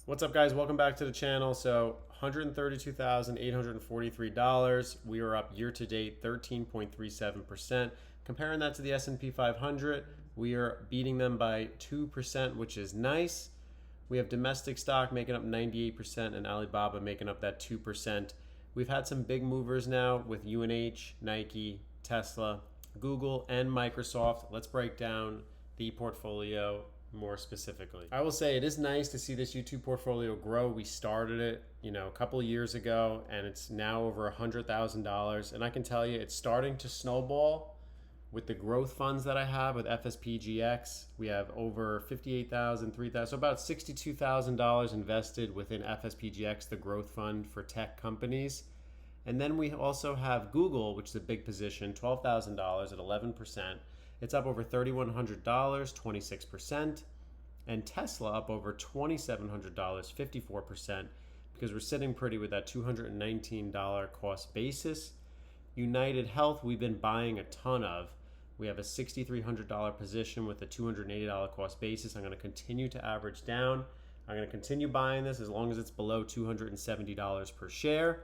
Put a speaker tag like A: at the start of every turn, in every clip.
A: What's up, guys? Welcome back to the channel. So $132,843. We are up year to date 13.37%. Comparing that to the S&P 500, we are beating them by 2%, which is nice. We have domestic stock making up 98% and Alibaba making up that 2%. We've had some big movers now with UNH, Nike, Tesla, Google, and Microsoft. Let's break down the portfolio more specifically. I will say it is nice to see this YouTube portfolio grow. We started it, a couple of years ago, and it's now over $100,000. And I can tell you, it's starting to snowball with the growth funds that I have with FSPGX. We have over $58,000, $3,000, so about $62,000 invested within FSPGX, the growth fund for tech companies. And then we also have Google, which is a big position, $12,000 at 11%. It's up over $3,100, 26%, and Tesla up over $2,700, 54%, because we're sitting pretty with that $219 cost basis. United Health, we've been buying a ton of. We have a $6,300 position with a $280 cost basis. I'm going to continue to average down. I'm going to continue buying this as long as it's below $270 per share.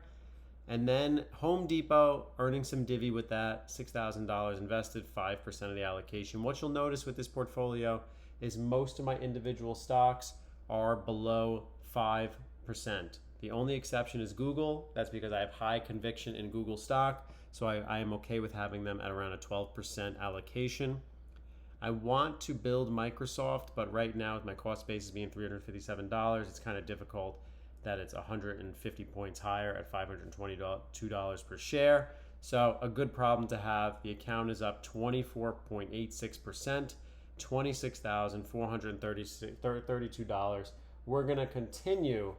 A: And then Home Depot, earning some divvy with that, $6,000 invested, 5% of the allocation. What you'll notice with this portfolio is most of my individual stocks are below 5%. The only exception is Google. That's because I have high conviction in Google stock, so I am okay with having them at around a 12% allocation. I want to build Microsoft, but right now with my cost basis being $357, it's kind of difficult that it's 150 points higher at $522 per share. So a good problem to have. The account is up 24.86%, $26,432. We're going to continue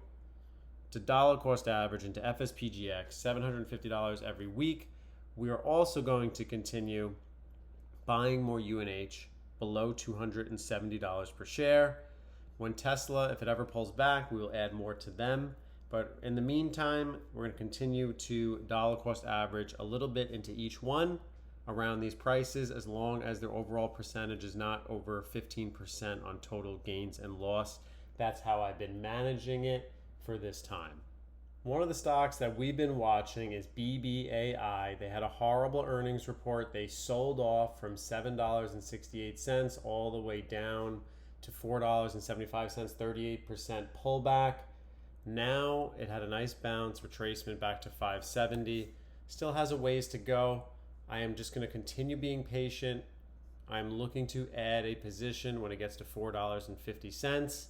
A: to dollar cost average into FSPGX, $750 every week. We are also going to continue buying more UNH below $270 per share. When Tesla, if it ever pulls back, we will add more to them. But in the meantime, we're going to continue to dollar cost average a little bit into each one around these prices, as long as their overall percentage is not over 15% on total gains and loss. That's how I've been managing it for this time. One of the stocks that we've been watching is BBAI. They had a horrible earnings report. They sold off from $7.68 all the way down to $4.75, 38% pullback. Now it had a nice bounce, retracement back to 570. Still has a ways to go. I am just going to continue being patient. I'm looking to add a position when it gets to $4.50.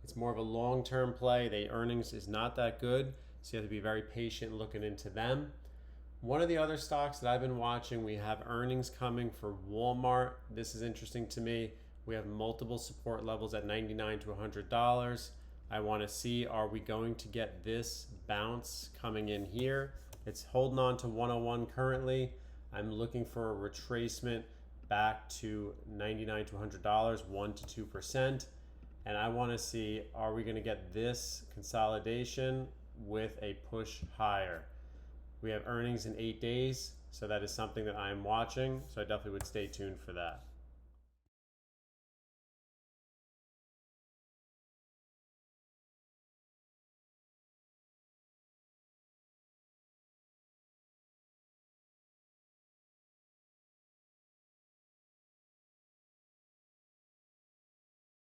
A: It's more of a long-term play. The earnings is not that good, so you have to be very patient looking into them. One of the other stocks that I've been watching, we have earnings coming for Walmart. This is interesting to me. We have multiple support levels at $99 to $100. I want to see, are we going to get this bounce coming in here? It's holding on to 101 currently. I'm looking for a retracement back to $99 to $100, 1 to 2%. And I want to see, are we going to get this consolidation with a push higher? We have earnings in 8 days, so that is something that I'm watching. So I definitely would stay tuned for that.